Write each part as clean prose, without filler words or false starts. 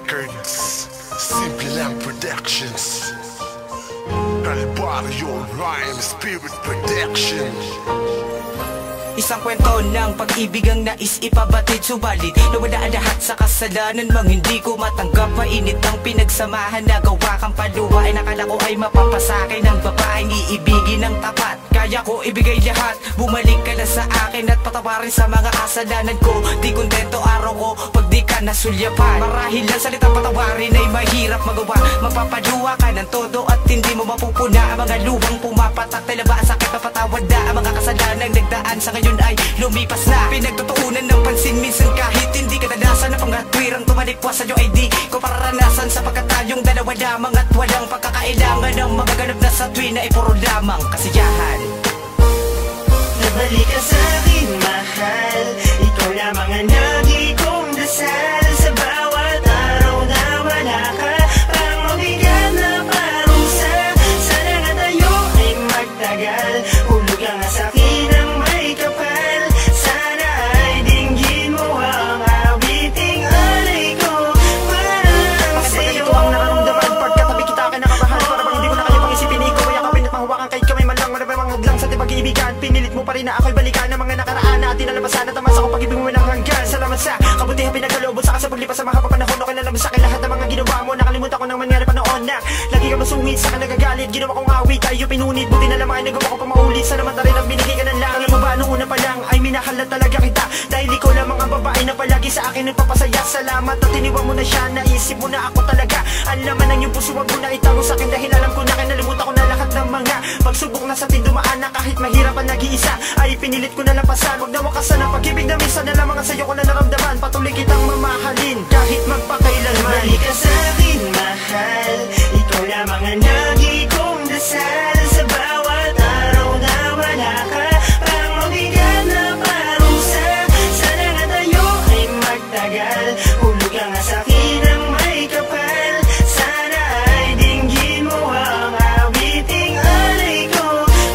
Records, Simple Lang Productions, Calvario Rhyme Spirit Protection. Isang kwento ng pag-ibig ang nais ipabatid, subalit nawala lahat sa kasalanan mang hindi ko matanggap. Mainit ang pinagsamahan, nagawa kang paluwa. Ay nakala ko ay mapapasakay ng babaeng iibigin ng tapat. Kaya ko ibigay lahat, bumalik ka na sa akin at patawarin sa mga kasalanan ko. Di kontento araw ko pag di ka nasulyapan. Marahil lang salita patawarin ay mahirap magawa. Mapapaluwa ka ng todo at hindi mo mapupuna ang mga luhang pumapatak. Tala ba ang sakit na patawad na ang mga kasalanang nagdaan sa ngayon ay lumipas na. Pinagtutuunan ng pansin minsan kahit hindi kadalasan na panghatwirang tumalikwa sa'yo ay di ko pararanasan, sapagkat tayong dalawa lamang at walang pagkakailangan ng magaganap na sa tuwi na ay puro lamang kasiyahan. Nabalik ka sa'kin, mahal, ikaw lamang ang lagi kong dasal. Sa bawat araw na wala ka, parang mabigat na parusa. Sana nga tayo ay magtagal, hulog ka nga sa'kin ang may kapal. Sana ay dinggin mo ang awiting alay ko para sa'yo. Ito ang nararamdaman pagkatabi kita kinakabahan. Para bang hindi mo na kayo pang-isipin, ikaw ay akapin at mahawakan kahit kamay man lang. Maraming hadlang sa pag-iibigan, pinilit mo pa rin na ako'y balikan ng mga nakaraan na atin nalabasan. At tamasa ko pag-ibig mo ng hanggan. Salamat sa kabutihan pinagkaloob sa sa paglipas sa mga papanahon. Okay na labas sa akin lahat ng mga ginawa mo. Nakalimutan ko nang mangyari pa noon na lagi ka masungit sa akin nagagalit. Ginawa kong awit, tayo pinunit, buti na lamang ay nagawa ko pa maulit. Sana man tayo nang binigay ka ng langit. Alam mo ba noong una pa lang ay minahal na talaga kita, dahil ikaw lamang ang babae na palagi sa akin nagpapasaya. Salamat at tiniwan mo na siya, naisip mo na ako talaga. Ang laman ng iyong puso wag mo na itago sa akin, dahil alam ko na kinalimutan ko na lahat ng mga pagsubok na sa atin dumaan na kahit mahirap ang nag-iisa ay pinilit ko na lampasan. Huwag na wakasan ang pag-ibig na minsan na lamang sa'yo ko na naramdaman. Patuloy kitang mamahalin kahit magpakailanman. Balik ka sa'kin, mahal, ikaw lamang ang lagi kong dasal. Sa bawat araw na wala ka, parang mabigat na parusa. Sana nga tayo ay magtagal, hulog ka nga sa'kin ang may kapal. Sana ay dinggin mo ang awiting alay ko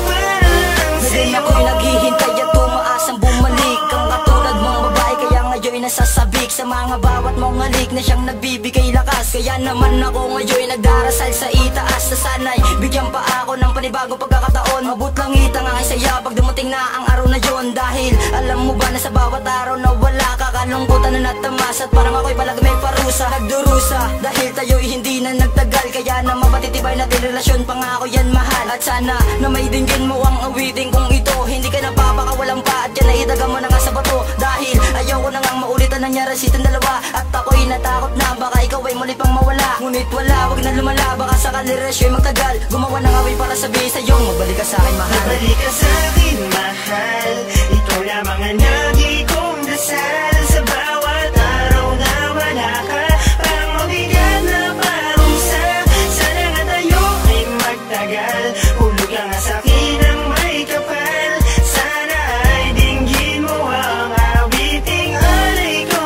parang sa'yo. Ako'y naghihintay at tumaasang bumalik. Ang katulad mong babae kaya ngayon nasasabik sa mga bawat mong halik na siyang nagbibigay lakas. Kaya naman ako ngayon nagdarasal sa itaas na sana'y bigyan pa ako ng panibagong pagkakataon. Mabut lang itang ang saya pag dumating na ang araw na yon. Dahil alam mo ba na sa bawat araw na wala ka, kalungkutan na natamas at parang ako'y palag may parusa. Nagdurusa dahil tayo'y hindi na nagtagal, kaya na mapatitibay natin relasyon, pangako yan mahal. At sana na may dinggin mo ang awiting kong ito, hindi ka napapakawalan pa at yan na itaga mo na nga sa bato. Dahil ayaw ko na ngang maulit ang nangyari sa itong dalawa, at ako'y natakot na baka ikaw ay muli pang mawala. Ngunit wala, wag na lumala, baka sakali relasyon magtagal. Gumawa ng away para sabihin sa'yo magbalik ka sa'kin mahal. Nabalik ka sa'kin, mahal, ikaw lamang ang lagi kong dasal. Sa bawat araw na wala ka, parang mabigat na parusa. Sana nga tayo ay magtagal, hulog ka nga sa'kin ang may kapal. Sana ay dinggin mo ang awiting alay ko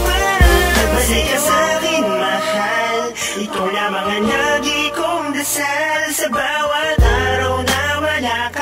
parang nabalik ka sa'kin, mahal, ikaw lamang ang lagi kong dasal. Sa bawat araw na wala ka,